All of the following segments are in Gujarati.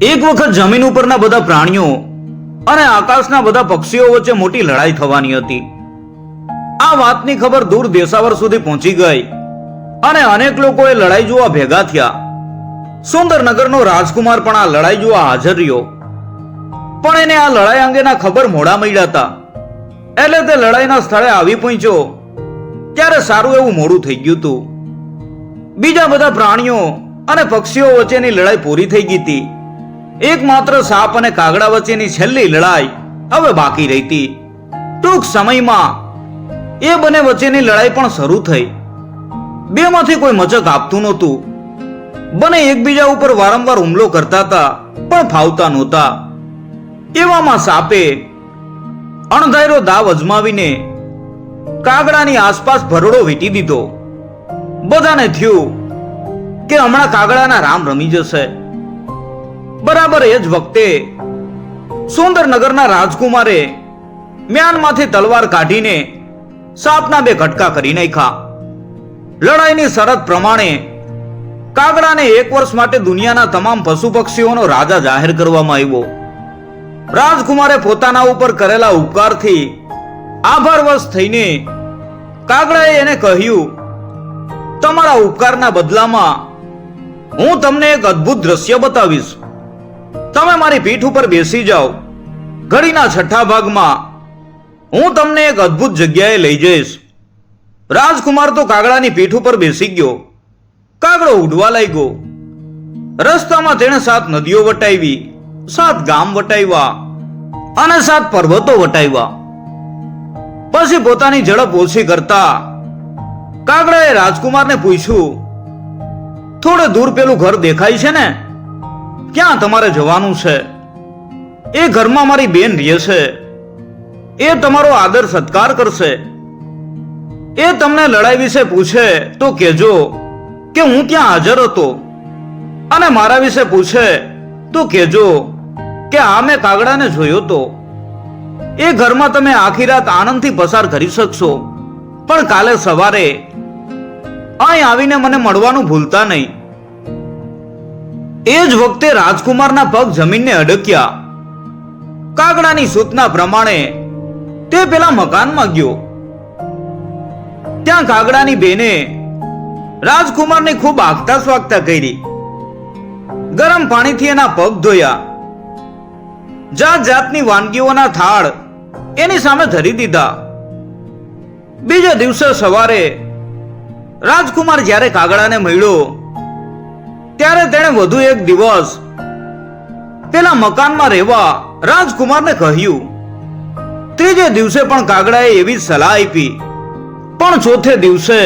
એક વખત જમીન ઉપરના બધા પ્રાણીઓ અને આકાશના બધા પક્ષીઓ વચ્ચે મોટી લડાઈ થવાની હતી. આ વાતની ખબર દૂર દેશાવર સુધી પહોંચી ગઈ અને અનેક લોકોએ લડાઈ જોવા ભેગા થયા. સુંદરનગરનો રાજકુમાર પણ આ લડાઈ જોવા હાજર રહ્યો, પણ એને આ લડાઈ અંગેના ખબર મોડા મળ્યા હતા. એટલે તે લડાઈના સ્થળે આવી પહોંચ્યો ત્યારે સારું એવું મોડું થઈ ગયું હતું. બીજા બધા પ્રાણીઓ અને પક્ષીઓ વચ્ચેની લડાઈ પૂરી થઈ ગઈ હતી. એકમાત્ર સાપ અને કાગડા વચ્ચેની છેલ્લી લડાઈ હવે બાકી રહી હતી. ટૂંક સમયમાં એ બંને વચ્ચેની લડાઈ પણ શરૂ થઈ. બેમાંથી કોઈ મચક આપતું નહોતું. બંને એકબીજા ઉપર વારંવાર હુમલો કરતા હતા, પણ ફાવતા નહોતા. એવામાં સાપે અણધાર્યો દાવ અજમાવીને કાગડાની આસપાસ ભરડો વીંટી દીધો. બધાને થયું કે હમણાં કાગડાના રામ રમી જશે. બરાબર એ જ વખતે સુંદરનગરના રાજકુમારે મ્યાનમાંથી તલવાર કાઢીને સાપના બે કટકા કરી નાખ્યા. લડાઈની શરત પ્રમાણે કાગડાને 1 વર્ષ માટે દુનિયાના તમામ પશુ પક્ષીઓનો રાજા જાહેર કરવામાં આવ્યો. રાજકુમારે પોતાના ઉપર કરેલા ઉપકારથી આભારવશ થઈને કાગડાએ એને કહ્યું, તમારા ઉપકારના બદલામાં હું તમને એક અદ્ભુત દ્રશ્ય બતાવીશ. તમે મારી પીઠ ઉપર બેસી જાઓ. ઘડીના છઠ્ઠા ભાગમાં હું તમને એક અદ્ભુત જગ્યાએ લઈ જઈશ. રાજકુમાર તો કાગડાની પીઠ ઉપર બેસી ગયો. કાગડો ઉડવા લાગ્યો. રસ્તામાં તેણે 7 નદીઓ વટાવી, 7 ગામ વટાવ્યા અને 7 પર્વતો વટાવ્યા. પછી પોતાની ઝડપ ઓછી કરતા કાગડાએ રાજકુમારને પૂછ્યું, થોડે દૂર પેલું ઘર દેખાય છે ને, ક્યાં તમારે જવાનું છે? એ ઘરમાં મારી બેન રહે છે. એ તમારો આદર સત્કાર કરશે. એ તમને લડાઈ વિશે પૂછે તો કહેજો કે હું ત્યાં હાજર હતો, અને મારા વિશે પૂછે તો કહેજો કે આ મેં કાગડાને જોયો તો. એ ઘરમાં તમે આખી રાત આનંદથી પસાર કરી શકશો, પણ કાલે સવારે અહીં આવીને મને મળવાનું ભૂલતા નહીં. એ જ વખતે રાજકુમારના પગ જમીનને અડક્યા. કાગડાની સૂચના પ્રમાણે તે પેલા મકાનમાં ગયો. ત્યાં કાગડાની બેને રાજકુમારને ખૂબ આગતા સ્વાગતા કરી. ગરમ પાણીથી એના પગ ધોયા. જાત જાતની વાનગીઓના થાળ એની સામે ધરી દીધા. બીજા દિવસે સવારે રાજકુમાર જ્યારે કાગડાને મળ્યો ત્યારે તેણે વધુ એક દિવસ પેલા મકાનમાં રહેવા રાજકુમારને કહ્યું. ત્રીજે દિવસે પણ કાગડાએ એવી સલાહ આપી, પણ ચોથે દિવસે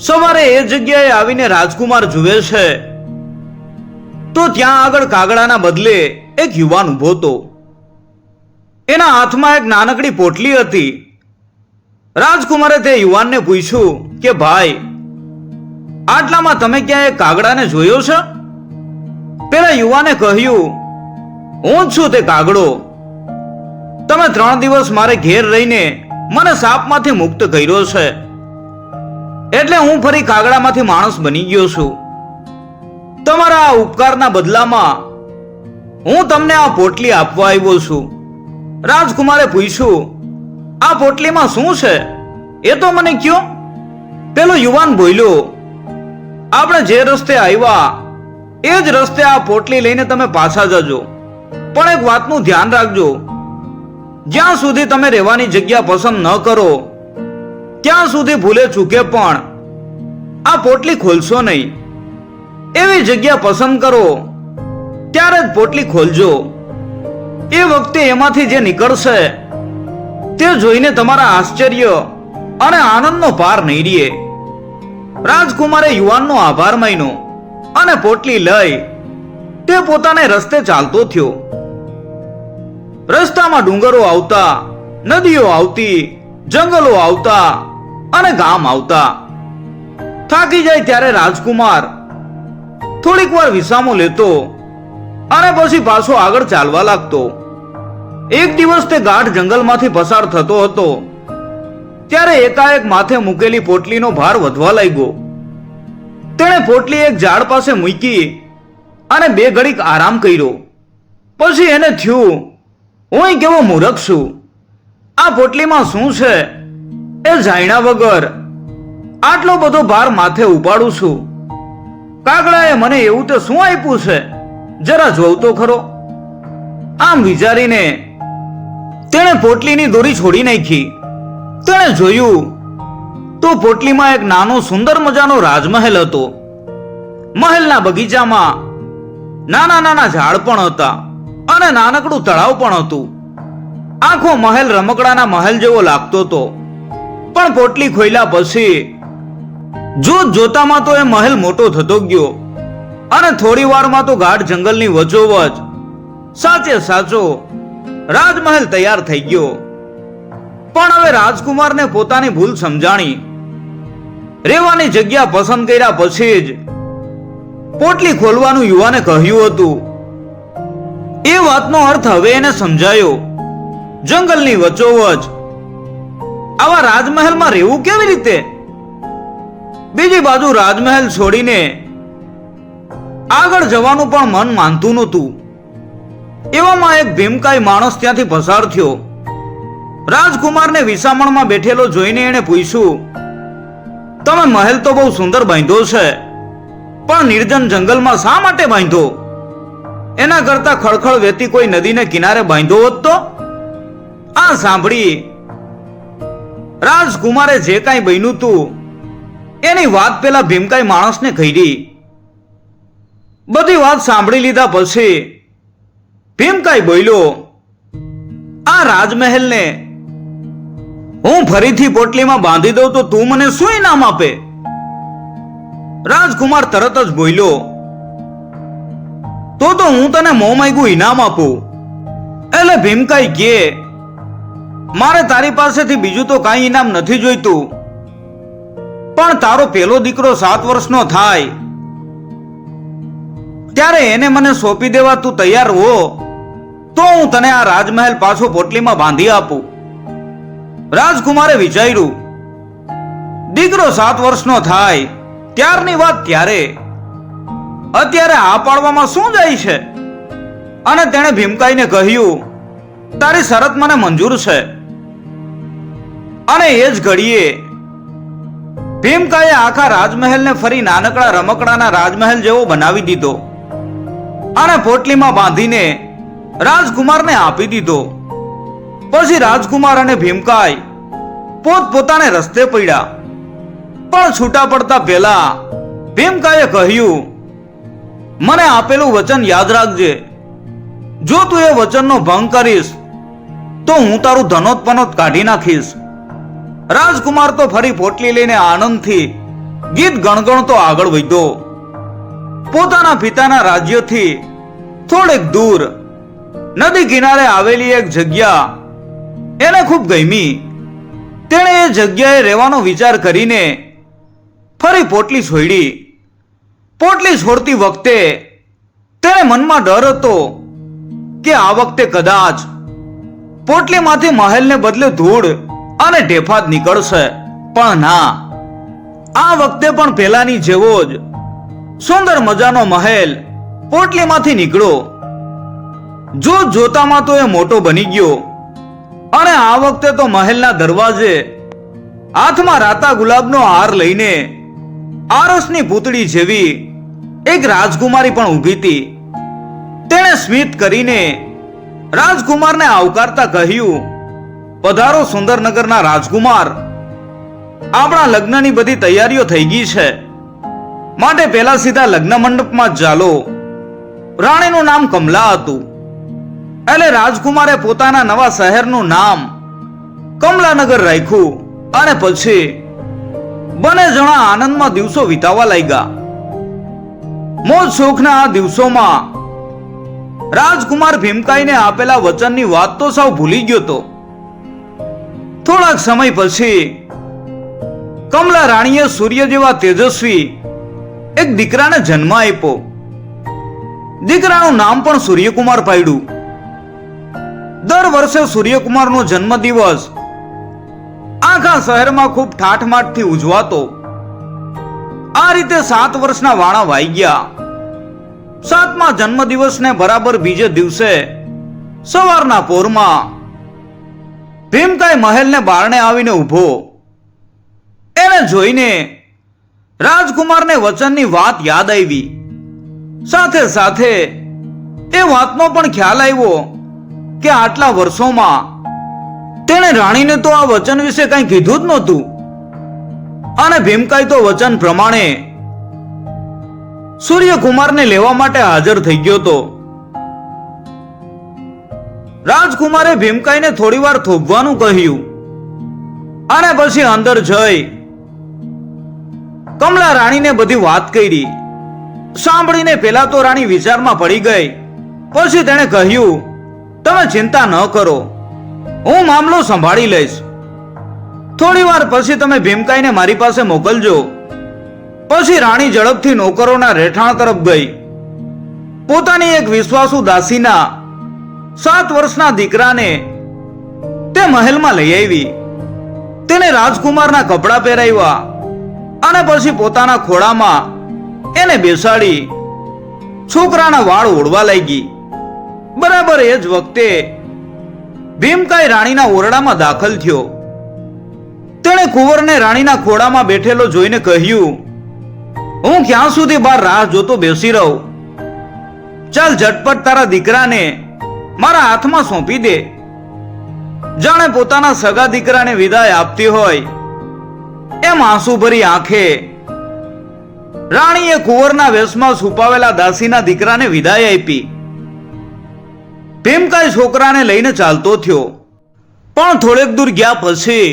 સવારે એ જગ્યાએ આવીને રાજકુમાર જુએ છે તો ત્યાં આગળ કાગડાના બદલે એક યુવાન ઉભો હતો. એના હાથમાં એક નાનકડી પોટલી હતી. રાજકુમારે તે યુવાનને પૂછ્યું કે ભાઈ, આટલામાં તમે ક્યાં એક કાગડાને જોયો છે? પેલા યુવાને કહ્યું, હું જ છું તે કાગડો. તમે 3 દિવસ મારે ઘેર રહીને મને સાપમાંથી મુક્ત કર્યો છે, એટલે હું ફરી કાગડામાંથી માણસ બની ગયો છું. તમારા આ ઉપકારના બદલામાં હું તમને આ પોટલી આપવા આવ્યો છું. રાજકુમારે પૂછ્યું, આ પોટલીમાં શું છે એ તો મને કહો. પેલો યુવાન બોલ્યો, આપણે જે રસ્તે આવ્યા એ જ રસ્તે આ પોટલી લઈને તમે પાછા જજો, પણ એક વાતનું ધ્યાન રાખજો, જ્યાં સુધી તમે રહેવાની જગ્યા પસંદ ન કરો ત્યાં સુધી ભૂલે ચૂકે પણ આ પોટલી ખોલશો નહીં. એવી જગ્યા પસંદ કરો ત્યારે જ પોટલી ખોલજો. એ વખતે એમાંથી જે નીકળશે તે જોઈને તમારા આશ્ચર્ય અને આનંદનો પાર નહીં રહે. રાજકુમારે યુવાનનો આભાર માન્યો અને પોટલી લઈ તે પોતાને રસ્તે ચાલતો થયો. રસ્તામાં ડુંગરો આવતા, નદીઓ આવતી, જંગલો આવતા અને ગામ આવતા. થાકી જાય ત્યારે રાજકુમાર થોડીક વાર વિસામો લેતો અને પછી પાછો આગળ ચાલવા લાગતો. એક દિવસ તે ગાઢ જંગલમાંથી પસાર થતો હતો ત્યારે એકાએક માથે મૂકેલી પોટલીનો ભાર વધવા લાગ્યો. તેણે પોટલી એક ઝાડ પાસે મૂકી અને 2 ઘડીક આરામ કર્યો. પછી એને થયું, હું કેવો મૂર્ખ છું, આ પોટલીમાં શું છે એ જાણ્યા વગર આટલો બધો ભાર માથે ઉપાડું છું. કાગડાએ મને એવું તે શું આપ્યું છે, જરા જોવ તો ખરો. આમ વિચારીને તેણે પોટલીની દોરી છોડી નાખી. તેણે જોયું તો પોટલીમાં એક નાનો સુંદર મજાનો રાજમહેલ હતો. મહેલના બગીચામાં નાના નાના ઝાડ પણ હતા અને નાનકડું તળાવ પણ હતું. આખો મહેલ રમકડાના મહેલ જેવો લાગતો હતો. પણ પોટલી ખોલ્યા પછી જોતામાં તો એ મહેલ મોટો થતો ગયો અને થોડી વારમાં તો ગાઢ જંગલની વચ્ચોવચ સાચે સાચો રાજમહેલ તૈયાર થઈ ગયો. પણ હવે રાજકુમારને પોતાની ભૂલ સમજાણી. રહેવાની જગ્યા પસંદ કર્યા પછી જ પોટલી ખોલવાનું યુવાને કહ્યું હતું. એ વાતનો અર્થ હવે એને સમજાયો. જંગલની વચ્ચોવચ આવા રાજમહેલમાં રહેવું કેવી રીતે? બીજી બાજુ રાજમહેલ છોડીને આગળ જવાનું પણ મન માનતું નહોતું. એવામાં એક ભીમકાય માણસ ત્યાંથી પસાર થયો. રાજકુમારને વિસામણમાં બેઠેલો જોઈને એણે પૂછ્યું, તમે મહેલ તો બહુ સુંદર બાંધ્યો છે, પણ નિર્જન જંગલમાં શા માટે બાંધ્યો? એના કરતા ખળખળ વહેતી કોઈ નદીને કિનારે બાંધ્યો હોત તો? આ સાંભળી રાજકુમારે જે કાંઈ બન્યું હતું એની વાત પેલા ભીમકાય માણસને કહી. બધી વાત સાંભળી લીધા પછી ભીમકાય બોલ્યો, આ રાજમહેલને હું ફરીથી પોટલીમાં બાંધી દઉં તો તું મને શું ઇનામ આપે? રાજકુમાર તરત જ બોલ્યો, તો હું તને મોં માંગ્યું ઇનામ આપું. એટલે ભીમકાય કે, મારે તારી પાસેથી બીજું તો કાંઈ ઇનામ નથી જોઈતું, પણ તારો પેલો દીકરો 7 વર્ષનો થાય ત્યારે એને મને સોંપી દેવા તું તૈયાર હો તો હું તને આ રાજમહેલ પાછો પોટલીમાં બાંધી આપું. રાજકુમારે વિચાર્યું, દીકરો 7 વર્ષનો થાય ત્યારની વાત ત્યારે, અત્યારે આ પાડવામાં શું જાય છે? અને તેણે ભીમકાઈને કહ્યું, તારી શરત મને મંજૂર છે. અને એ જ ઘડીએ ભીમકાએ આખા રાજમહેલને ફરી નાનકડા રમકડાના રાજમહેલ જેવો બનાવી દીધો અને પોટલીમાં બાંધીને રાજકુમારને આપી દીધો. પછી રાજકુમાર અને ભીમકાય પોતપોતાને રસ્તે પડ્યા. પણ છૂટા પડતા પહેલા ભીમકાએ કહ્યું, મને આપેલું વચન યાદ રાખજે. જો તું એ વચનનો ભંગ કરીશ તો હું તારું ધનોત્પનોત કાઢી નાખીશ. રાજકુમાર તો ફરી પોટલી લઈને આનંદથી ગીત ગણગણતો આગળ વધ્યો. પોતાના પિતાના રાજ્યથી થોડેક દૂર નદી કિનારે આવેલી એક જગ્યા એને ખૂબ ગમી. તેણે એ જગ્યાએ રહેવાનો વિચાર કરીને ફરી પોટલી છોડી. પોટલી છોડતી વખતે તેને મનમાં ડર હતો કે આ વખતે કદાચ પોટલીમાંથી મહેલને બદલે ધૂળ અને ઢેફાત નીકળશે. પણ ના, આ વખતે પણ પહેલાની જેવો જ સુંદર મજાનો મહેલ પોટલીમાંથી નીકળ્યો. જોતામાં તો એ મોટો બની ગયો અને આ વખતે તો મહેલના દરવાજે હાથમાં રાતા ગુલાબનો હાર લઈને આરસની પૂતળી જેવી એક રાજકુમારી પણ ઊભી હતી. તેણે સ્મિત કરીને રાજકુમારને આવકારતા કહ્યું, પધારો સુંદરનગરના રાજકુમાર. આપણા લગ્નની બધી તૈયારીઓ થઈ ગઈ છે, માટે પહેલા સીધા લગ્ન મંડપમાં જ ચાલો. રાણીનું નામ કમલા હતું, એટલે રાજકુમારે પોતાના નવા શહેરનું નામ કમલાનગર રાખ્યું અને પછી બંને જણા આનંદમાં દિવસો વિતાવવા લાગ્યા. મોજ શોખના આ દિવસોમાં રાજકુમાર ભીમકાઈને આપેલા વચનની વાત તો સાવ ભૂલી ગયો હતો. થોડાક સમય પછી કમલા રાણીએ સૂર્ય જેવા તેજસ્વી એક દીકરાને જન્મ આપ્યો. દીકરાનું નામ પણ સૂર્યકુમાર પાડ્યું. દર વર્ષે સૂર્યકુમારનો જન્મદિવસ આખા શહેરમાં ખૂબ ઠાઠમાઠથી ઉજવાતો. આ રીતે 7 વર્ષના વાણા વાઈ ગયા. 7મા જન્મદિવસને બરાબર બીજે દિવસે સવારના પોરમાં ભીમકાય મહેલને બારણે આવીને ઊભો. એને જોઈને રાજકુમારને વચનની વાત યાદ આવી. સાથે સાથે એ વાતનો પણ ખ્યાલ આવ્યો કે આટલા વર્ષોમાં તેણે રાણીને તો આ વચન વિશે કંઈ કીધું જ નહોતું. અને ભીમકાય તો વચન પ્રમાણે સૂર્યકુમારને લેવા માટે હાજર થઈ ગયો હતો. રાજકુમારે ભીમકાયને થોડી વાર થોભવાનું કહ્યું અને પછી અંદર જઈ કમલા રાણીને બધી વાત કરી. સાંભળીને પેલા તો રાણી વિચારમાં પડી ગઈ. પછી તેણે કહ્યું, તમે ચિંતા ન કરો, હું મામલો સંભાળી લઈશ. થોડી વાર પછી તમે ભીમકાયને મારી પાસે મોકલજો. પછી રાણી ઝડપથી નોકરોના રહેઠાણ તરફ ગઈ. પોતાની એક વિશ્વાસુ દાસીના 7 વર્ષના દીકરાને તે મહેલમાં લઈ આવી. તેને રાજકુમારના કપડાં પહેરાવ્યા અને પછી પોતાના ખોળામાં એને બેસાડી છોકરાના વાળ ઓળવા લાગી. બરાબર એ જ વખતે ભીમકાય રાણીના ઓરડામાં દાખલ થયો. તેણે કુંવરને રાણીના ખોળામાં બેઠેલો જોઈને કહ્યું, હું ક્યાં સુધી બહાર રાહ જોતો બેસી રહું? ચાલ ઝટપટ તારા દીકરાને મારા હાથમાં સોંપી દે. જાણે પોતાના સગા દીકરાને વિદાય આપતી હોય એમ આંસુ ભરી આંખે રાણીએ કુંવરના વેશમાં છુપાવેલા દાસીના દીકરાને વિદાય આપી. ભીમકાય છોકરાને લઈને ચાલતો થયો. પણ થોડેક દૂર ગયા પછી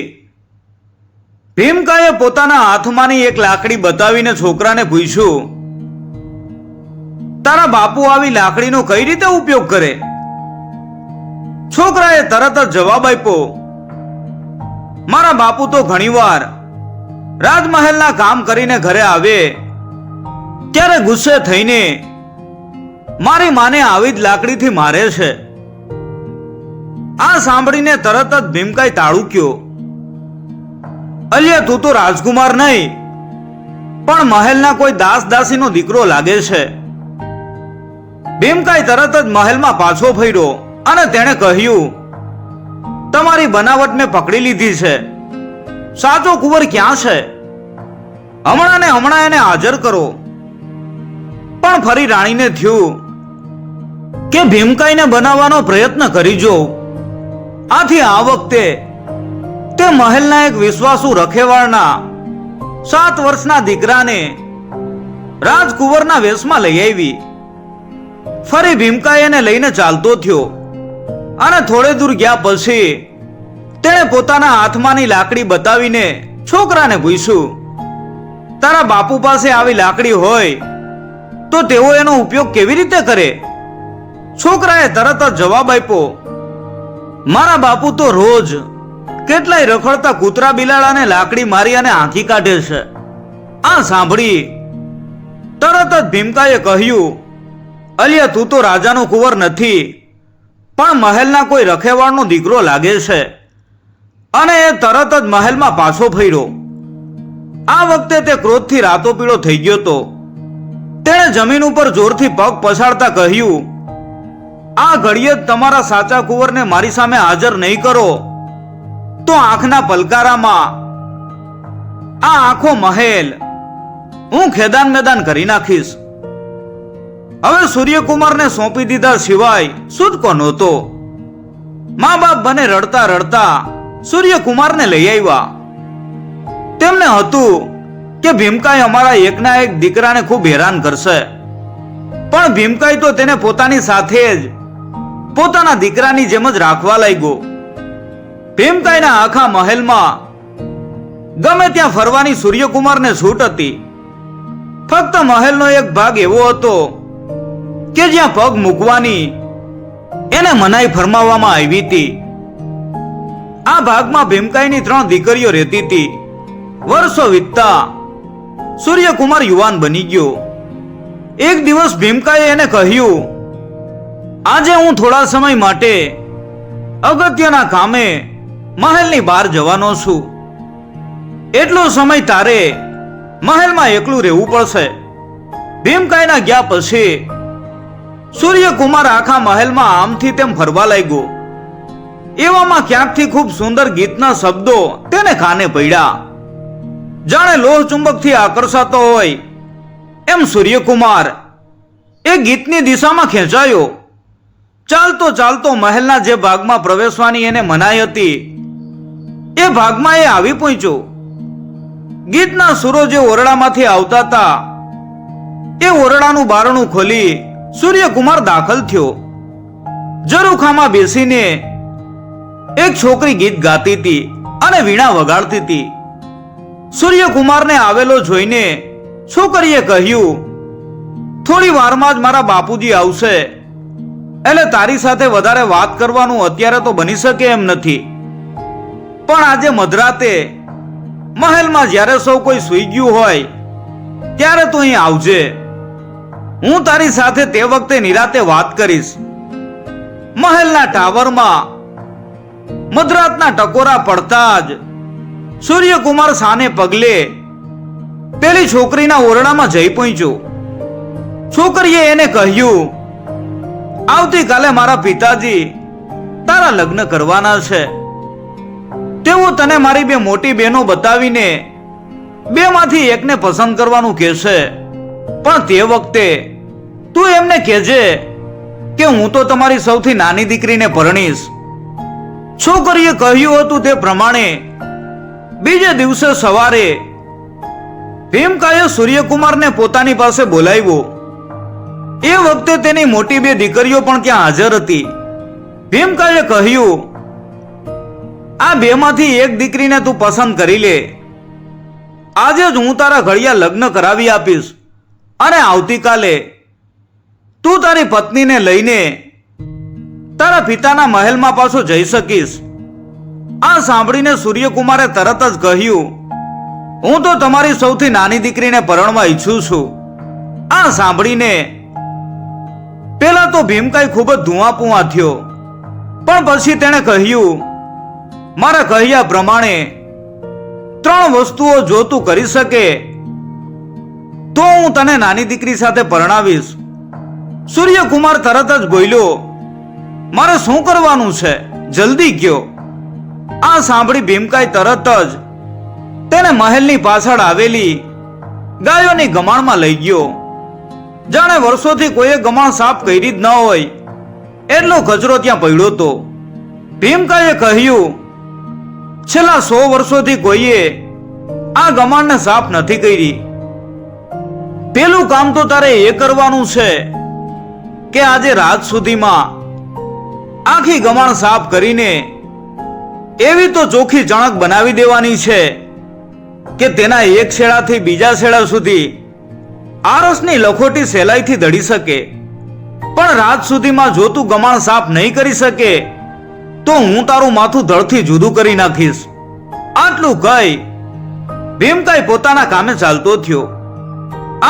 ભીમકાએ પોતાના હાથમાંની એક લાકડી બતાવીને છોકરાને પૂછ્યું, તારા બાપુ આવી લાકડીનો કઈ રીતે ઉપયોગ કરે? છોકરાએ તરત જ જવાબ આપ્યો, મારા બાપુ તો ઘણીવાર રાજમહેલના કામ કરીને ઘરે આવે ત્યારે ગુસ્સે થઈને મારી માને આવી જ લાકડીથી મારે છે. આ સાંભળીને તરત જ ભીમકાય તાળુક્યો. અલ્યા, તું તો રાજકુમાર નહીં પણ મહેલના કોઈ દાસ દાસીનો દીકરો લાગે છે. ભીમકાય તરત જ મહેલમાં પાછો ફર્યો અને તેણે કહ્યું, તમારી બનાવટ મેં પકડી લીધી છે. સાચો કુંવર ક્યાં છે? હમણાં ને હમણાં એને હાજર કરો. પણ ફરી રાણીને થયું કે ભીમકાયને બનાવવાનો પ્રયત્ન કરી જોઉં. આથી આ વખતે તે મહેલના એક વિશ્વાસુ રખેવાળના 7 વર્ષના દીકરાને રાજકુંવરના વેશમાં લઈ આવી. ફરી ભીમકાય એને લઈને ચાલતો થયો અને થોડે દૂર ગયા પછી તેણે પોતાના હાથમાંની લાકડી બતાવીને છોકરાને પૂછ્યું, તારા બાપુ પાસે આવી લાકડી હોય તો તેઓ એનો ઉપયોગ કેવી રીતે કરે? છોકરાએ તરત જ જવાબ આપ્યો, મારા બાપુ તો રોજ કેટલાય રખડતા કૂતરા બિલાડાને લાકડી મારી અને આંખી કાઢે છે. આ સાંભળી તરત જ ભીમકાએ કહ્યું, અલ્યા, તું તો રાજાનો કુંવર નથી પણ મહેલના કોઈ રખેવાળનો દીકરો લાગે છે. અને એ તરત જ મહેલમાં પાછો ફર્યો. આ વખતે તે ક્રોધથી રાતો પીળો થઈ ગયો હતો. તેણે જમીન ઉપર જોરથી પગ પછાડતા કહ્યું, આ ઘડીએ જ તમારા સાચા કુંવરને મારી સામે હાજર નહીં કરો તો આંખના પલકારામાં આ આખો મહેલ હું ખેદાન મેદાન કરી નાખીશ. હવે સૂર્યકુમારને સોંપી દીધા સિવાય છૂટકો નહોતો. મા બાપ બને રડતા રડતા સૂર્યકુમારને લઈ આવ્યા. તેમને હતું કે ભીમકાય અમારા એકના એક દીકરાને ખૂબ હેરાન કરશે, પણ ભીમકાય તો તેને પોતાની સાથે જ પોતાના દીકરાની જેમ જ રાખવા લાગ્યો. ભીમકાયના આખા મહેલમાં ગમે ત્યાં ફરવાની સૂર્યકુમારને છૂટ હતી. ફક્ત મહેલનો એક ભાગ એવો હતો કે જ્યાં પગ મૂકવાની એને મનાઈ ફરમાવવામાં આવી હતી. આ ભાગમાં ભીમકાયની 3 દીકરીઓ રહેતી હતી. વર્ષો વીતતા સૂર્યકુમાર યુવાન બની ગયો. એક દિવસ ભીમકાએ એને કહ્યું, આજે હું થોડા સમય માટે અગત્યના કામે મહેલની બહાર જવાનો છું. એટલો સમય તારે મહેલમાં એકલું રહેવું પડશે. ભીમકાયના ગયા પછી સૂર્યકુમાર આખા મહેલમાં આમથી તેમ ફરવા લાગ્યો. એવામાં ક્યાંકથી ખૂબ સુંદર ગીતના શબ્દો તેને કાને પડ્યા. જાણે લોહ ચુંબકથી આકર્ષાતો હોય એમ સૂર્યકુમાર એ ગીતની દિશામાં ખેંચાયો. ચાલતો ચાલતો મહેલના જે ભાગમાં પ્રવેશવાની એને મનાઈ હતી એ ભાગમાં એ આવી પહોંચ્યો. ગીતના સુરો જે ઓરડામાંથી આવતા હતા એ ઓરડાનું બારણું ખોલી સૂર્યકુમાર દાખલ થયો. ઝરૂખામાં બેસીને એક છોકરી ગીત ગાતી હતી અને વીણા વગાડતી હતી. સૂર્યકુમારને આવેલો જોઈને છોકરીએ કહ્યું, થોડી વારમાં જ મારા બાપુજી આવશે, એટલે તારી સાથે વધારે વાત કરવાનું અત્યારે તો બની શકે એમ નથી, પણ આજે મધરાતે મહેલમાં જ્યારે સૌ કોઈ સૂઈ ગયું હોય ત્યારે તું અહીં આવજે. હું તારી સાથે તે વખતે નિરાતે વાત કરીશ. મહેલના ટાવરમાં મધરાતના ટકોરા પડતા જ સૂર્યકુમાર સાને પગલે પેલી છોકરીના ઓરડામાં જઈ પહોંચ્યો. છોકરીએ એને કહ્યું, આવતીકાલે મારા પિતાજી તારા લગ્ન કરવાના છે. તેઓ તને મારી બે મોટી બહેનો બતાવીને બેમાંથી એકને પસંદ કરવાનું કહેશે, પણ તે વખતે તું એમને કહેજે કે હું તો તમારી સૌથી નાની દીકરીને પરણીશ. છોકરીએ કહ્યું હતું તે પ્રમાણે બીજે દિવસે સવારે ભીમકાએ સૂર્યકુમારને પોતાની પાસે બોલાવ્યો. એ વખતે તેની મોટી બે દીકરીઓ પણ ત્યાં હાજર હતી. ભીમકાએ કહ્યું, આ બેમાંથી એક દીકરીને તું પસંદ કરી લે. આજે જ હું તારા ઘડિયા લગ્ન કરાવી આપીશ અને આવતીકાલે તું તારી પત્નીને લઈને તારા પિતાના મહેલમાં પાછો જઈ શકીશ. આ સાંભળીને સૂર્યકુમારે તરત જ કહ્યું, હું તો તમારી સૌથી નાની દીકરીને પરણવા ઈચ્છું છું. આ સાંભળીને પેલા તો ભીમકાઈ ખૂબ જ ધુઆપુઆ થયો, પણ પછી તેણે કહ્યું, મારા કહ્યા પ્રમાણે 3 વસ્તુઓ જો તું કરી શકે તો હું તને નાની દીકરી સાથે પરણાવીશ. સૂર્યકુમાર તરત જ બોલ્યો, મારે શું કરવાનું છે, જલ્દી કયો. આ સાંભળી ભીમકાઈ તરત જ તેને મહેલની પાછળ આવેલી ગાયોની ગમાણમાં લઈ ગયો. જાણે વર્ષોથી કોઈએ ગમાણ સાફ કરી જ ન હોય એટલો કચરો ત્યાં પડ્યો હતો. ભીમકાઈએ કહ્યું, છેલ્લા 100 વર્ષોથી કોઈએ આ ગમાણને સાફ નથી કરી. પેલું કામ તો તારે એ કરવાનું છે કે આજે રાત સુધીમાં આખી ગમાણ સાફ કરીને એવી તો ચોખ્ખી ચણક બનાવી દેવાની છે કે તેના એક છેડાથી બીજા છેડા સુધી આરસની લખોટી સહેલાઈથી દળી શકે. પણ રાત સુધીમાં જો તું ગમાણ સાફ નહીં કરી શકે તો હું તારું માથું ધડથી જુદું કરી નાખીશ. આટલું કહી ભીમકાઈ પોતાના કામે ચાલતો થયો.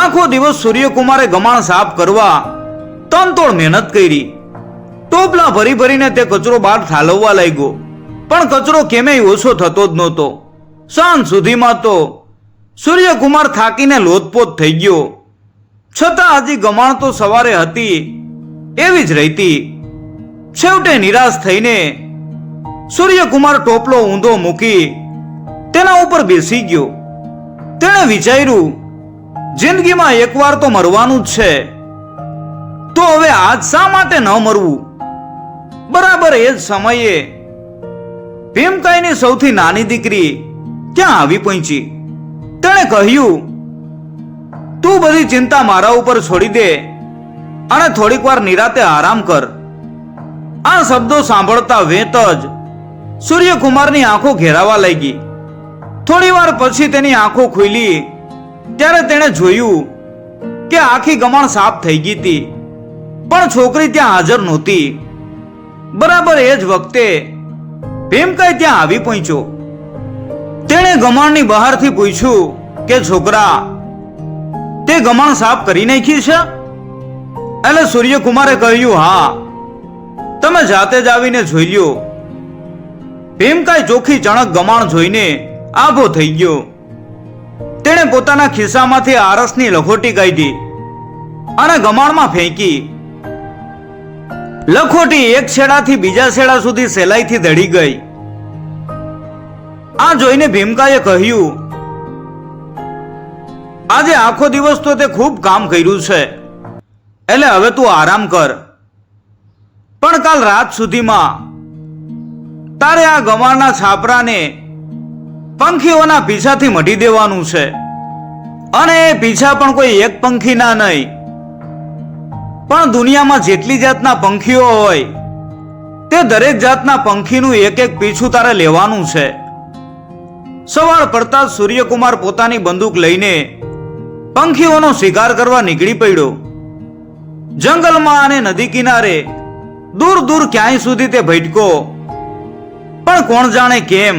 આખો દિવસ સૂર્યકુમારે ગમાણ સાફ કરવા તનતોડ મહેનત કરી. ટોપલા ભરી ભરીને તે કચરો બહાર ઠાલવવા લાગ્યો, પણ કચરો કેમેય ઓછો થતો જ નહોતો. સાંજ સુધીમાં તો સૂર્યકુમાર થાકીને લોથપોથ થઈ ગયો, છતાં હજી ગમાણ તો સવારે હતી એવી જ રહેતી. છેવટે નિરાશ થઈને સૂર્યકુમાર ટોપલો ઊંધો મૂકી તેના ઉપર બેસી ગયો. તેણે વિચાર્યું, જિંદગીમાં એકવાર તો મરવાનું જ છે, તો હવે આજ શા માટે ન મરવું. બરાબર એ જ સમયે ભીમકાઈની સૌથી નાની દીકરી ત્યાં આવી પહોંચી. તેણે કહ્યું, તું બધી ચિંતા મારા ઉપર છોડી દે અને થોડીક વાર નિરાતે આરામ કર. આ શબ્દો સાંભળતા વેત જ સૂર્યકુમારની આંખો ઘેરાવા લાગી. થોડી વાર પછી તેની આંખો ખુલી ત્યારે તેણે જોયું કે આખી ગમાણ સાફ થઈ ગઈ હતી, પણ છોકરી ત્યાં હાજર નહોતી. બરાબર એ જ વખતે ભીમકાઈ ત્યાં આવી પહોંચ્યો. તેણે ગમાણની બહારથી પૂછ્યું કે છોકરા, તે ગમાણ સાફ કરી નાખી છે? એટલે સૂર્યકુમારે કહ્યું, હા, તમે જાતે જ આવીને જોઈ લ્યો. ભીમકાઈ ચોખ્ખી ચણક ગમાણ જોઈને આભો થઈ ગયો. તેણે પોતાના ખિસ્સામાંથી આરસની લખોટી કાઢી અને ગમાણમાં ફેંકી. લખોટી એક છેડાથી બીજા છેડા સુધી સહેલાઈથી દડી ગઈ. આ જોઈને ભીમકાએ કહ્યું, આજે આખો દિવસ તો તે ખૂબ કામ કર્યું છે, એટલે હવે તું આરામ કર. પણ કાલ રાત સુધીમાં તારે આ ગમાણના છાપરાને પંખીઓના પીછાથી મઢી દેવાનું છે. અને એ પીછા પણ કોઈ એક પંખીના નહીં, પણ દુનિયામાં જેટલી જાતના પંખીઓ હોય તે દરેક જાતના પંખીનું એક એક પીછું તારે લેવાનું છે. સવાર પડતા સૂર્યકુમાર પોતાની બંદૂક લઈને પંખીઓનો શિકાર કરવા નીકળી પડ્યો. જંગલમાં અને નદી કિનારે દૂર દૂર ક્યાંય સુધી તે ભટકો, પણ કોણ જાણે કેમ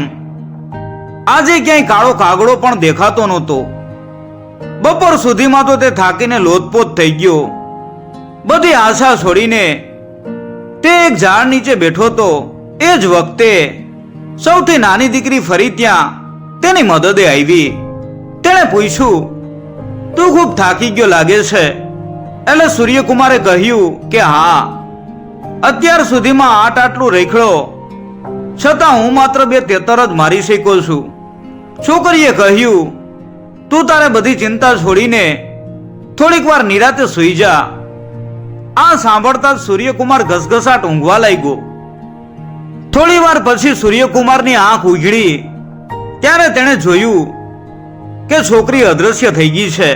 આજે ક્યાંય કાળો કાગડો પણ દેખાતો નહોતો. બપોર સુધીમાં તો તે થાકીને લોથપોથ થઈ ગયો. બધી આશા છોડીને તે એક ઝાડ નીચે બેઠો તો એ જ વખતે સૌથી નાની દીકરી ફરી ત્યાં તેની મદદે આવી. તેણે પૂછ્યું, તું ખૂબ થાકી ગયો લાગે છે? એટલે સૂર્યકુમારે કહ્યું કે હા, અત્યાર સુધીમાં આટલું રેખડો, છતાં હું માત્ર 2 તેતર જ મારી શક્યો છું. છોકરીએ કહ્યું, તું તારે બધી ચિંતા છોડીને થોડીક વાર નિરાતે સૂઈ જા. આ સાંભળતા જ સૂર્યકુમાર ઘસઘસાટ ઊંઘવા લાગ્યો. થોડી વાર પછી સૂર્યકુમારની આંખ ઉઘડી ત્યારે તેણે જોયું કે છોકરી અદૃશ્ય થઈ ગઈ છે.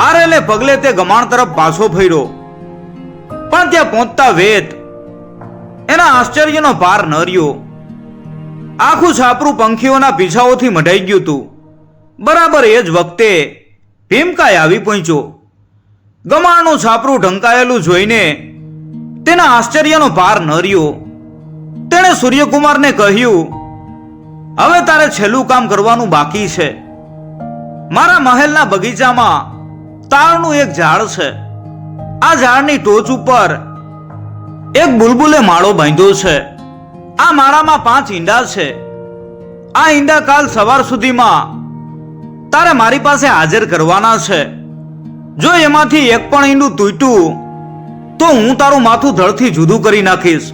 આરેલે પગલે તે ગમાણ તરફ પાછો ફર્યો, પણ ત્યાં પહોંચતા વેત એના આશ્ચર્યનો પાર ન રહ્યો. આખું છાપરું પંખીઓના પીછાઓથી મઢાઈ ગયું હતું. બરાબર એ જ વખતે ભીમકાય આવી પહોંચ્યો. ગમાણનું છાપરું ઢંકાયેલું જોઈને તેના આશ્ચર્યનો પાર ન રહ્યો. તેણે સૂર્યકુમારને કહ્યું, હવે તારે છેલ્લું કામ કરવાનું બાકી છે. મારા મહેલના બગીચામાં તાળનું એક ઝાડ છે. આ ઝાડની ટોચ ઉપર એક બુલબુલે માળો બાંધ્યો છે. આ માળામાં 5 ઈંડા છે. આ ઈંડા કાલ સવાર સુધીમાં તારે મારી પાસે હાજર કરવાના છે. જો એમાંથી એક પણ ઈંડું તૂટ્યું તો હું તારું માથું ધડથી જુદું કરી નાખીશ.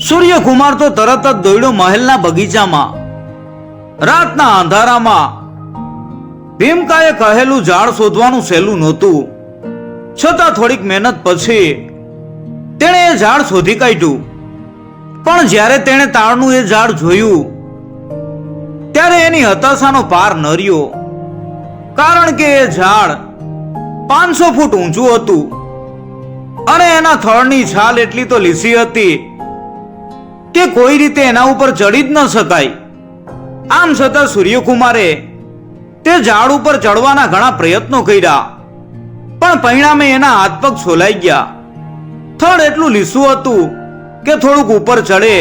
સૂર્યકુમાર તો તરત જ દોડ્યો મહેલના બગીચામાં. રાતના અંધારામાં ભીમકાએ કહેલું ઝાડ શોધવાનું સહેલું નહોતું, છતાં થોડીક મહેનત પછી તેણે એ ઝાડ શોધી કાઢ્યું. પણ જ્યારે તેણે તાળનું એ ઝાડ જોયું ત્યારે એની હતાશાનો પાર ન રહ્યો. કારણ કે એ ઝાડ 500 ફૂટ ઊંચું હતું અને એના થડની છાલ એટલી તો લીસી હતી કે કોઈ રીતે એના ઉપર ચડી જ ન શકાય. આમ છતાં સૂર્યકુમારે તે ઝાડ ઉપર ચડવાના ઘણા પ્રયત્નો કર્યા, પણ પરિણામે એના હાથ પગ છોલાઈ ગયા. થડ એટલું લીસું હતું કે થોડુંક ઉપર ચડે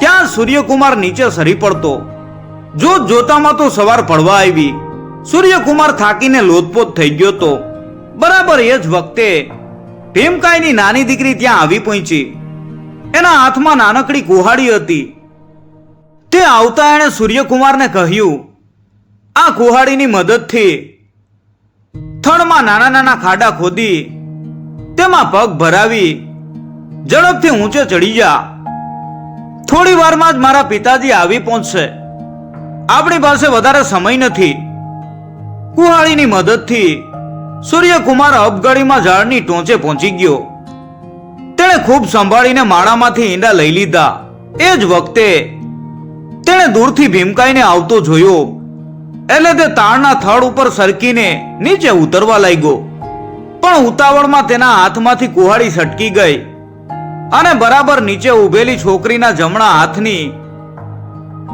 ત્યાં સૂર્યકુમાર નીચે સરી પડતો. જોત જોતામાં તો સવાર પડવા આવી. સૂર્યકુમાર થાકીને લોથપોથ થઈ ગયો તો. બરાબર એ જ વખતે ભીમકાઈની નાની દીકરી ત્યાં આવી પહોંચી. એના હાથમાં નાનકડી કુહાડી હતી. તે આવતા એણે સૂર્યકુમારને કહ્યું, આ કુહાડીની મદદથી થડમાં નાના નાના ખાડા ખોદી તેમાં પગ ભરાવી ઝડપથી ઊંચે ચડી જા. થોડી વારમાં જ મારા પિતાજી આવી પહોંચશે. આપણી પાસે વધારે સમય નથી. કુહાડીની મદદથી સૂર્યકુમાર અબગડીમાં ઝાડની ટોચે પહોંચી ગયો. તેણે ખૂબ સંભાળીને માળામાંથી ઈંડા લઈ લીધા. એ જ વખતે તેણે દૂરથી ભીમકાઈને આવતો જોયો, એટલે તે તાળના થડ ઉપર સરકીને નીચે ઉતરવા લાગ્યો. પણ ઉતાવળમાં તેના હાથમાંથી કુહાડી સટકી ગઈ અને બરાબર નીચે ઉભેલી છોકરીના જમણા હાથની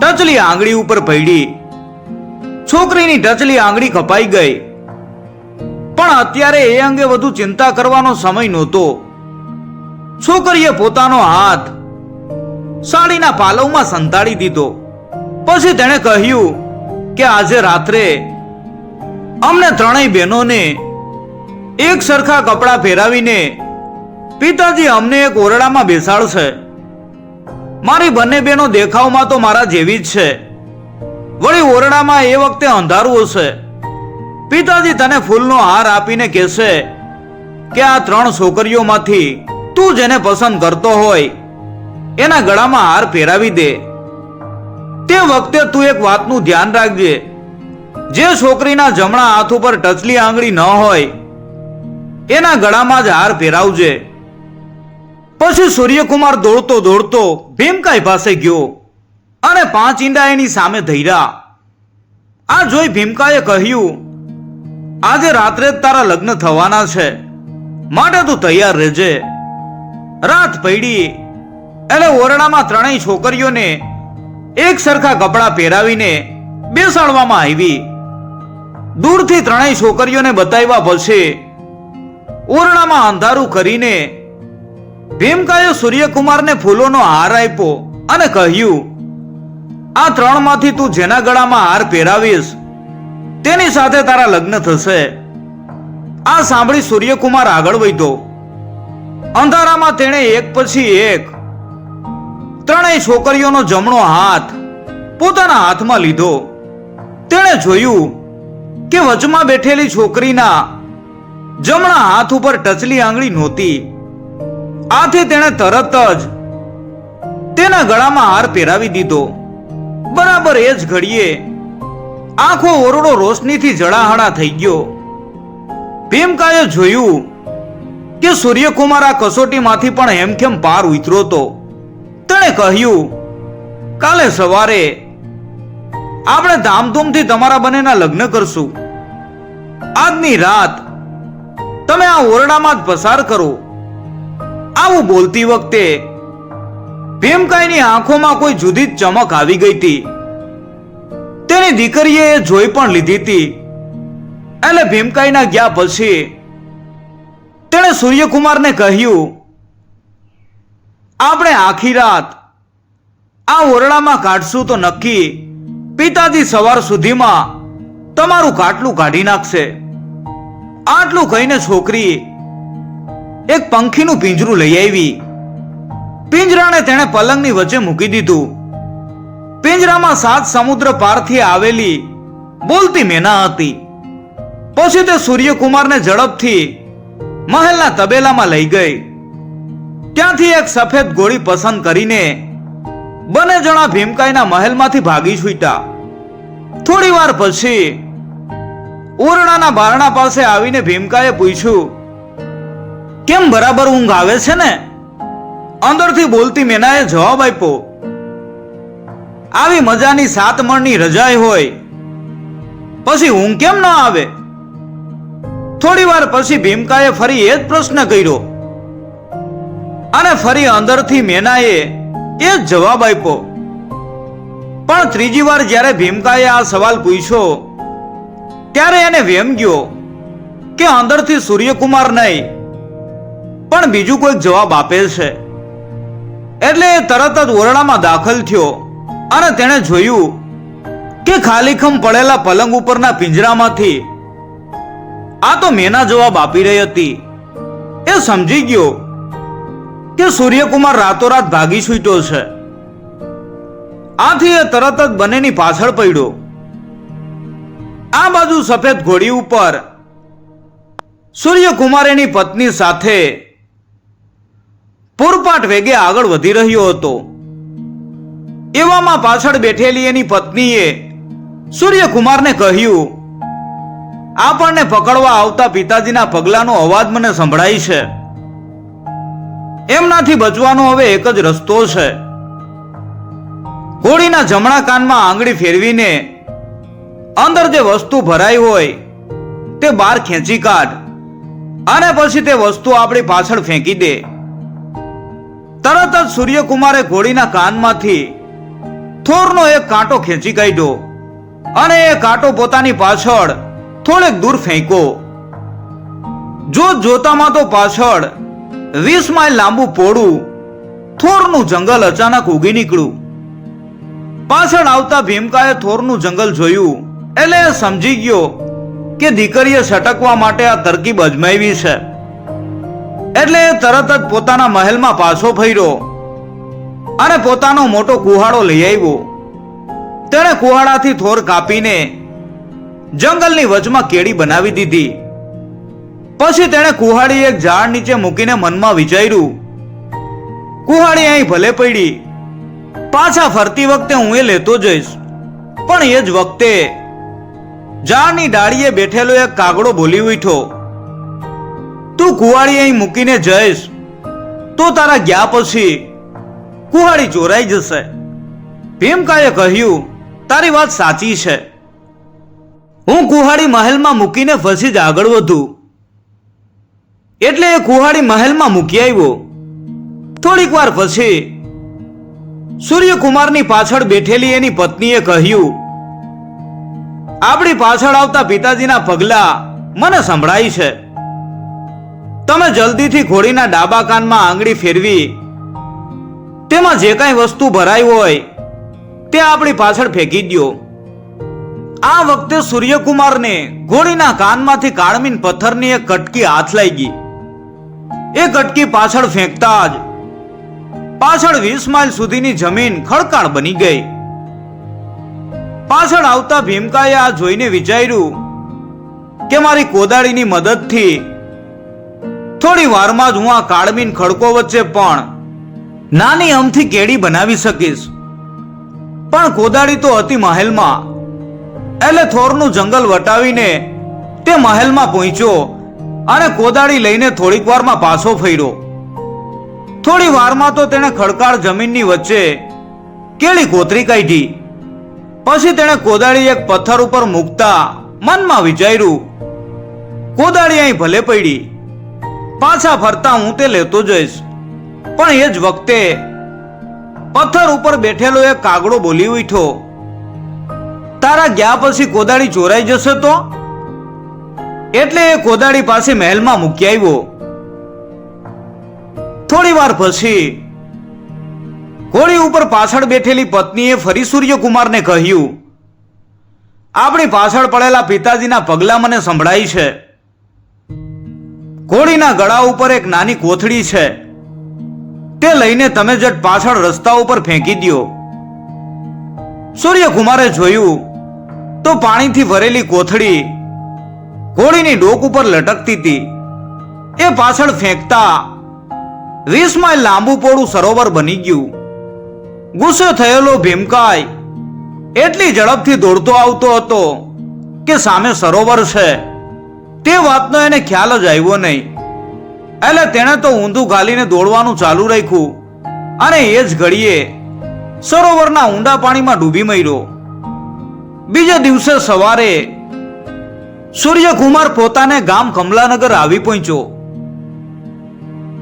ટચલી આંગળી ઉપર પડી. છોકરીની ટચલી આંગળી કપાઈ ગઈ. પણ અત્યારે એ અંગે વધુ ચિંતા કરવાનો સમય નહોતો. છોકરીએ પોતાનો હાથ સાડીના પાલવમાં સંતાડી દીધો. પછી તેણે કહ્યું કે આજે રાત્રે અમને 3 બહેનોને એક સરખા કપડાં પહેરાવીને પિતાજી અમને એક ઓરડામાં બેસાડશે. મારી બંને બહેનો દેખાવમાં તો મારા જેવી જ છે. વળી ઓરડામાં એ વખતે અંધારું હશે. પિતાજી તને ફૂલનો હાર આપીને કહેશે કે આ 3 છોકરીઓમાંથી તું જેને પસંદ કરતો હોય એના ગળામાં હાર પહેરાવી દે. તે વખતે તું એક વાતનું ધ્યાન રાખજે, જે છોકરીના જમણા હાથ ઉપર ટચલી આંગળી ન હોય એના ગળામાં જ હાર પહેરાવજે. પછી સૂર્યકુમાર દોડતો દોડતો ભીમકાઈ પાસે ગયો અને 5 ઈંડા એની સામે ધર્યા. આ જોઈ ભીમકાએ કહ્યું, આજે રાત્રે જ તારા લગ્ન થવાના છે, માટે તું તૈયાર રહેજે. રાત પડી એટલે ઓરડામાં ત્રણેય છોકરીઓને એક સરખા કપડાં પહેરાવીને બેસાડવામાં આવી. દૂરથી ત્રણેય છોકરીઓને બતાવ્યા પછી ઓરડામાં અંધારું કરીને ભીમકાએ સૂર્યકુમારને ફૂલોનો હાર આપ્યો અને કહ્યું, આ 3 માંથી તું જેના ગળામાં હાર પહેરાવીશ તેની સાથે તારા લગ્ન થશે. આ સાંભળી સૂર્યકુમાર આગળ વધ્યો. અંધારામાં તેણે એક પછી એક ત્રણેય છોકરીઓનો જમણો હાથ પોતાના હાથમાં લીધો. તેણે જોયું કે વચમાં બેઠેલી છોકરીના જમણા હાથ ઉપર ટચલી આંગળી નહોતી. આથી તેણે તરત જ તેના ગળામાં હાર પહેરાવી દીધો. બરાબર એ જ ઘડીએ આખો ઓરડો રોશનીથી જળાહળા થઈ ગયો. ભીમકાએ જોયું કે સૂર્યકુમાર આ કસોટીમાંથી પણ હેમખેમ પાર ઉતર્યો હતો. તેણે કહ્યું, કાલે સવારે આપણે ધામધૂમથી તમારા બંનેના લગ્ન કરશું. આજની રાત તમે આ ઓરડામાં જ પસાર કરો. આવું બોલતી વખતે ભીમકાઈની આંખોમાં કોઈ જુદી જ ચમક આવી ગઈ હતી. તેની દીકરીએ એ જોઈ પણ લીધી હતી. એટલે ભીમકાઈના ગયા પછી તેણે સૂર્યકુમારને કહ્યું, આપણે આખી રાત આ ઓરડામાં કાઢશું તો નક્કી પિતાજી સવાર સુધીમાં તમારું ખાટલું કાઢી નાખશે. આટલું કહીને છોકરી એક પંખીનું પિંજરું લઈ આવી. પિંજરાને તેણે પલંગની વચ્ચે મૂકી દીધું. પિંજરામાં 7 સમુદ્ર પારથી આવેલી બોલતી મેના હતી. પછી તે સૂર્યકુમારને ઝડપથી મહેલના તબેલામાં લઈ ગઈ. ત્યાંથી એક સફેદ ઘોડી પસંદ કરીને બંને જણા ભીમકાઈના મહેલમાંથી ભાગી છૂટ્યા. થોડી વાર પછી ઓરડાના બારણા પાસે આવીને ભીમકાએ પૂછ્યું, કેમ બરાબર ઊંઘ આવે છે ને? અંદરથી બોલતી મેનાએ જવાબ આપ્યો, આવી મજાની 7 મણની રજાઈ હોય પછી ઊંઘ કેમ ન આવે? થોડી વાર પછી ભીમકાએ ફરી એ જ પ્રશ્ન કર્યો અને ફરી અંદરથી મેનાએ એ જ જવાબ આપ્યો. પણ ત્રીજી વાર જ્યારે ભીમકાએ આ સવાલ પૂછ્યો ત્યારે એને વેમ ગયો કે અંદરથી સૂર્યકુમાર નહીં પણ બીજું કોઈક જવાબ આપે છે. એટલે એ તરત જ ઓરડામાં દાખલ થયો અને તેણે જોયું કે ખાલીખમ પડેલા પલંગ ઉપરના પિંજરામાંથી આ તો મેના જવાબ આપી રહી હતી. એ સમજી ગયો કે સૂર્યકુમાર રાતોરાત ભાગી છૂટ્યો છે. આથી એ તરત જ બંનેની પાછળ પડ્યો. આ બાજુ સફેદ ઘોડી ઉપર સૂર્યકુમાર એની પત્ની સાથે પૂરપાટ વેગે આગળ વધી રહ્યો હતો. એવામાં પાછળ બેઠેલી એની પત્નીએ સૂર્યકુમારને કહ્યું, આપણને પકડવા આવતા પિતાજીના પગલાનો અવાજ મને સંભળાય છે. એમનાથી બચવાનો હવે એક જ રસ્તો છે. ઘોડીના જમણા કાનમાં આંગળી ફેરવીને અંદર જે વસ્તુ ભરાઈ હોય તે બહાર ખેંચી કાઢ અને પછી તે વસ્તુ આપણી પાછળ ફેંકી દે. તરત જ સૂર્યકુમારે ઘોડીના કાનમાંથી થોરનો એક કાંટો ખેંચી કાઢ્યો અને એ કાંટો પોતાની પાછળ થોડેક દૂર ફેંક્યો. જોતામાં તો પાછળ 20 માઇલ લાંબુ પોળું થોરનું જંગલ અચાનક ઉગી નીકળ્યું. પાછળ આવતા ભીમકાએ થોરનું જંગલ જોયું એટલે એ સમજી ગયો કે દીકરીએ સટકવા માટે આ તરકીબ અજમાવી છે. એટલે એ તરત જ પોતાના મહેલમાં પાછો ફર્યો અને પોતાનો મોટો કુહાડો લઈ આવ્યો. તેણે કુહાડાથી થોર કાપીને જંગલની વચમાં કેડી બનાવી દીધી. પછી તેણે કુહાડી એક ઝાડ નીચે મૂકીને મનમાં વિચાર્યું કુહાડી અહીં ભલે પડી, પાછા ફરતી વખતે હું એ લેતો જઈશ. પણ એ જ વખતે ઝાડની ડાળીએ બેઠેલો એક કાગડો બોલી ઉઠ્યો, તું કુહાડી અહીં મૂકીને જઈશ તો તારા ગયા પછી કુહાડી ચોરાઈ જશે. ભીમકાએ કહ્યું, તારી વાત સાચી છે. હું કુહાડી મહેલમાં મૂકીને પછી જ આગળ વધું. એટલે એ કુહાડી મહેલમાં મૂકી આવ્યો. થોડીક વાર પછી સૂર્યકુમારની પાછળ બેઠેલી એની પત્નીએ કહ્યું, આપણી પાછળ આવતા પિતાજીના પગલા મને સંભળાય છે. તમે જલ્દીથી ઘોડીના ડાબા કાનમાં આંગળી ફેરવી તેમાં જે કાંઈ વસ્તુ ભરાઈ હોય તે આપણી પાછળ ફેંકી દ્યો. આ વખતે સૂર્યકુમારને ઘોડીના કાનમાંથી કાળમીન પથ્થરની એક કટકી હાથ લાગી. એ કટકી પાછળ ફેંકતા જ પાછળ 20 માઇલ સુધીની જમીન ખડકાળ બની ગઈ. પાછળ આવતા ભીમકાએ આ જોઈને વિચાર્યું કે મારી કોદાળીની મદદથી થોડી વારમાં જ હું આ કાળમીન ખડકો વચ્ચે પણ નાની અમથી કેડી બનાવી શકીશ. પણ કોદાળી તો હતી મહેલમાં. એટલે થોરનું જંગલ વટાવીને તે મહેલમાં પહોંચ્યો અને કોદાળી લઈને થોડીક વારમાં પાછો ફર્યો. થોડી વારમાં તો તેણે ખડકાળ જમીનની વચ્ચે કેળી કોતરી કાઢી. પછી તેણે કોદાળી એક પથ્થર ઉપર મૂકતા મનમાં વિચાર્યું, કોદાળી અહીં ભલે પડી, પાછા ફરતા હું તે લેતો જઈશ. પણ એ જ વખતે પથ્થર ઉપર બેઠેલો એક કાગડો બોલી ઉઠ્યો, તારા ગયા પછી કોદાળી ચોરાઈ જશે તો? એટલે એ કોદાળી પાસે મહેલમાં મૂકી આવ્યો. થોડી વાર પછી ઘોડી ઉપર પાછળ બેઠેલી પત્નીએ ફરી સૂર્યકુમારને કહ્યું, આપણી પાછળ પડેલા પિતાજીના પગલા મને સંભળાય છે. ઘોડીના ગળા ઉપર એક નાની કોથળી છે, તે લઈને તમે જટ પાછળ રસ્તા ઉપર ફેંકી દ્યો. સૂર્યકુમારે જોયું તો પાણીથી ભરેલી કોથળી ઘોડીની ડોક ઉપર લટકતી હતી. એ પાછળ ફેંકતા 20 માઇલ લાંબુ પોળું સરોવર બની ગયું. ગુસ્સે થયેલો ભીમકાય એટલી ઝડપથી દોડતો આવતો હતો કે સામે સરોવર છે તે વાતનો એને ખ્યાલ જ આવ્યો નહીં. એટલે તેણે તો ઊંધું ગાલીને દોડવાનું ચાલુ રાખ્યું અને એ જ ઘડીએ સરોવરના ઊંડા પાણીમાં ડૂબી મર્યો. બીજા દિવસે સવારે સૂર્યકુમાર પોતાને ગામ કમલાનગર આવી પહોંચ્યો.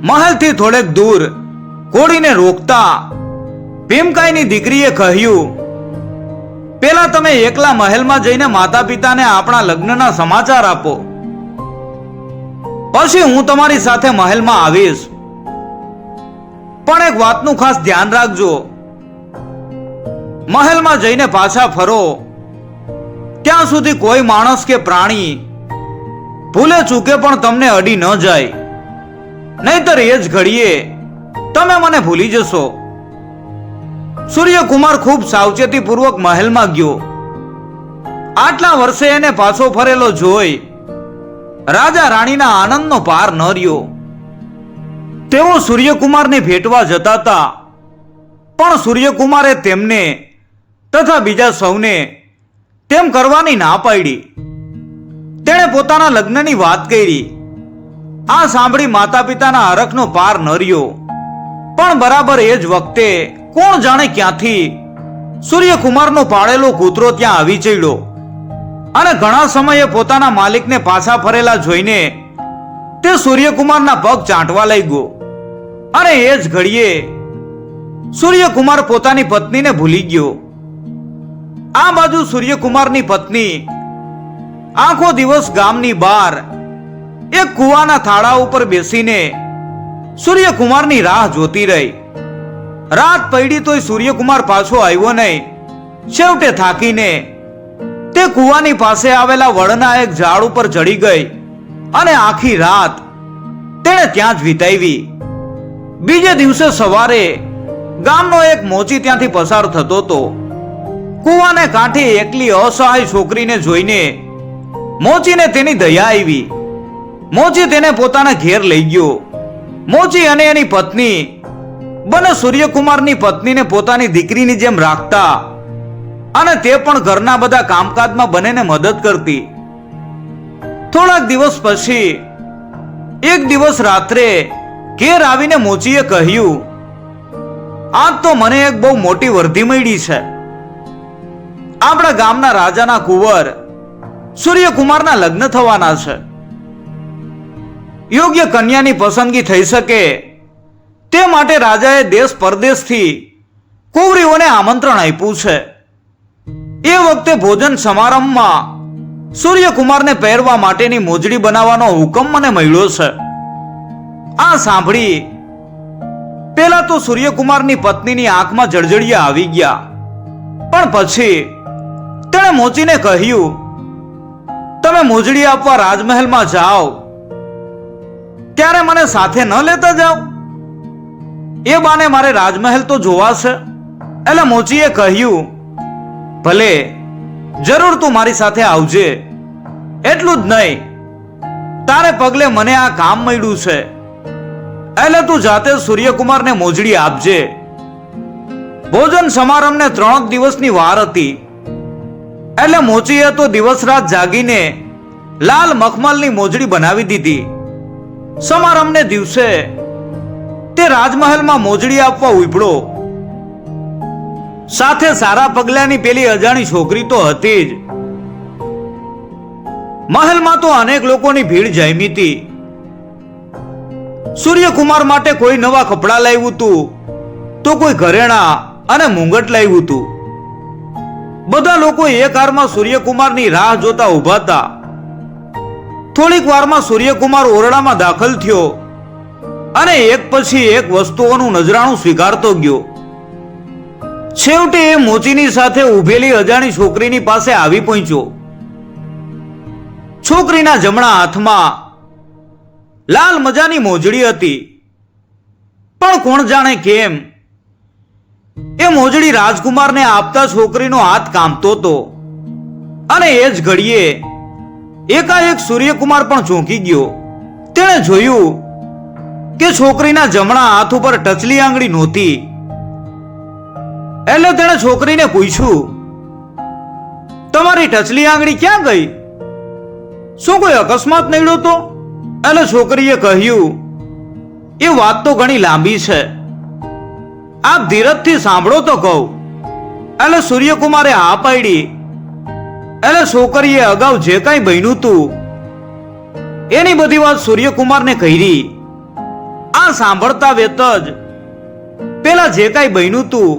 મહેલથી થોડેક દૂર ઘોડીને રોકતા ભીમકાઈની દીકરીએ કહ્યું, પેલા તમે એકલા મહેલમાં જઈને માતા પિતાને આપણા લગ્નના સમાચાર આપો, પછી હું તમારી સાથે મહેલમાં આવીશ. પણ એક વાતનું ખાસ ધ્યાન રાખજો, મહેલમાં જઈને પાછા ફરો ત્યાં સુધી કોઈ માણસ કે પ્રાણી ભૂલે ચૂકે પણ તમને અડી ન જાય, નહીતર એ જ ઘડીએ તમે મને ભૂલી જશો. સૂર્યકુમાર ખૂબ સાવચેતીપૂર્વક મહેલમાં ગયો. આટલા વર્ષે એને પાછો ફરેલો જોઈ રાજા રાણીના આનંદનો પાર ન રહ્યો. તેઓ સૂર્યકુમારને ભેટવા જતા હતા, પણ સૂર્યકુમારે તેમને તથા બીજા સૌને તેમ કરવાની ના પાડી. તેણે પોતાના લગ્નની વાત કરી. આ સાંભળી માતા પિતાના હરખનો પાર ન રહ્યો. પણ બરાબર એ જ વખતે કોણ જાણે ક્યાંથી સૂર્યકુમારનો પાળેલો કૂતરો ત્યાં આવી ચડ્યો અને ઘણા સમયે પોતાના માલિકને પાછા ફરેલા જોઈને તે સૂર્યકુમારના પગ ચાટવા લાગ્યો. અને એ જ ઘડીએ સૂર્યકુમાર પોતાની પત્નીને ભૂલી ગયો. આ બાજુ સૂર્યકુમારની પત્ની આખો દિવસ ગામની બહાર એક કુવાના થાળા ઉપર બેસીને સૂર્યકુમારની રાહ જોતી રહી. રાત પડી તોય સૂર્યકુમાર પાછો આવ્યો નહીં. છેવટે થાકીને તે કુવાની પાસે આવેલા વડના એક ઝાડ ઉપર ચડી ગઈ અને આખી રાત તેણે ત્યાં જ વિતાવી. બીજે દિવસે સવારે ગામનો એક મોચી ત્યાંથી પસાર થતો હતો. કુવાને કાંઠે એકલી અસહાય છોકરીને જોઈને મોચીને તેની દયા આવી. મોચી તેને પોતાના ઘેર લઈ ગયો. મોચી અને એની પત્ની બંને સૂર્યકુમારની પત્નીને પોતાની દીકરીની જેમ રાખતા અને તે પણ ઘરના બધા કામકાજમાં બંનેને મદદ કરતી. થોડાક દિવસ પછી એક દિવસ રાત્રે ઘેર આવીને મોચીએ કહ્યું, આજ તો મને એક બહુ મોટી વર્ધી મળી છે. આપણા ગામના રાજાના કુંવર સૂર્યકુમારના લગ્ન થવાના છે. યોગ્ય કન્યાની પસંદગી થઈ શકે તે માટે રાજાએ દેશ પરદેશથી કુંવરીઓને આમંત્રણ આપ્યું છે. એ વખતે ભોજન સમારંભમાં સૂર્યકુમારને પહેરવા માટેની મોજડી બનાવવાનો હુકમ મને મળ્યો છે. આ સાંભળી પેલા તો સૂર્યકુમારની પત્નીની આંખમાં જળજળિયા આવી ગયા, પણ પછી તેણે મોચીને કહ્યું, તમે મોજડી આપવા રાજમહેલમાં જાઓ ત્યારે મને સાથે ન લેતા જાઓ. એ બાને મારે રાજમહેલ તો જોવા છે. એટલે મોચીએ કહ્યું, ભલે, જરૂર તું મારી સાથે આવજે. એટલું જ નહીં, તારે પગલે મને આ કામ મળ્યું છે, એટલે તું જાતે સૂર્યકુમારને મોજડી આપજે. ભોજન સમારંભને 3 દિવસની વાર હતી, એટલે મોચીએ તો દિવસ રાત જાગીને લાલ મખમલની મોજડી બનાવી દીધી. સમારંભને દિવસે તે રાજમહેલમાં મોજડી આપવા ઉપડ્યો. સાથે સારા પગલાની પેલી અજાણી છોકરી તો હતી જ. મહેલમાં તો અનેક લોકોની ભીડ જામી હતી. સૂર્યકુમાર માટે કોઈ નવા કપડાં લાવ્યું હતું, તો કોઈ ઘરેણા અને મુંગટ લાવ્યું હતું. બધા લોકો એક હારમાં સૂર્યકુમારની રાહ જોતા ઉભા હતા. થોડીક વારમાં સૂર્યકુમાર ઓરડામાં દાખલ થયો અને એક પછી એક વસ્તુઓનું નજરાણું સ્વીકારતો ગયો. છેવટે એ મોચીની સાથે ઉભેલી અજાણી છોકરીની પાસે આવી પહોંચ્યો. છોકરીના જમણા હાથમાં લાલ મજાની મોજડી હતી, પણ કોણ જાણે કેમ એ મોજડી રાજકુમારને આપતા છોકરીનો હાથ કાંપતો હતો. અને એ જ ઘડીએ એકાએક સૂર્યકુમાર પણ ચોંકી ગયો. તેણે જોયું કે છોકરીના જમણા હાથ ઉપર ટચલી આંગળી નહોતી. એટલે તેણે છોકરીને પૂછ્યું, તમારી ટચલી આંગળી ક્યાં ગઈ? શું કોઈ અકસ્માત નડ્યો તો? એટલે છોકરીએ કહ્યું, એ વાત તો ઘણી લાંબી છે, આપ ધીરજથી સાંભળો તો કહું. એટલે સૂર્યકુમારે હા પાડી. એટલે છોકરીએ અગાઉ જે કાંઈ બન્યું હતું એની બધી વાત સૂર્યકુમારને કહી. આ સાંભળતા વેત જ પેલા જે કાંઈ બન્યું હતું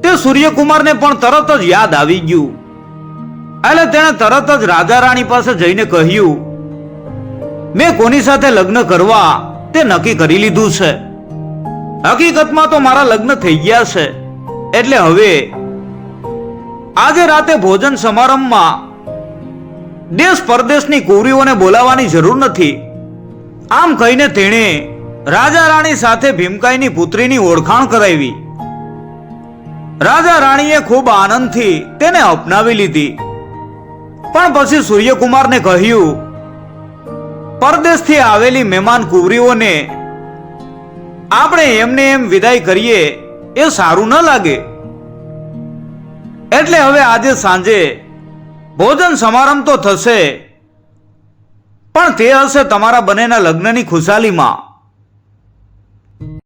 તે સૂર્યકુમારને પણ તરત જ યાદ આવી ગયું. એટલે તેણે તરત જ રાજા રાણી પાસે જઈને કહ્યું, મેં કોની સાથે લગ્ન કરવા તે નક્કી કરી લીધું છે. હકીકતમાં તો મારા લગ્ન થઈ ગયા છે, એટલે હવે આજે રાતે ભોજન સમારંભમાં દેશ પરદેશની કુંવરીઓને બોલાવવાની જરૂર નથી. આમ કહીને તેણે રાજા રાણી સાથે ભીમકાઈની પુત્રીની ઓળખાણ કરાવી. રાજા રાણીએ ખૂબ આનંદથી તેને અપનાવી લીધી. પણ પછી સૂર્યકુમારને કહ્યું, પરદેશથી આવેલી મહેમાન કુંવરીઓને આપણે એમને એમ વિદાય કરીએ એ સારું ન લાગે. એટલે હવે આજે સાંજે ભોજન સમારંભ તો થશે, પણ તે હશે તમારા બંનેના લગ્નની ખુશાલીમાં.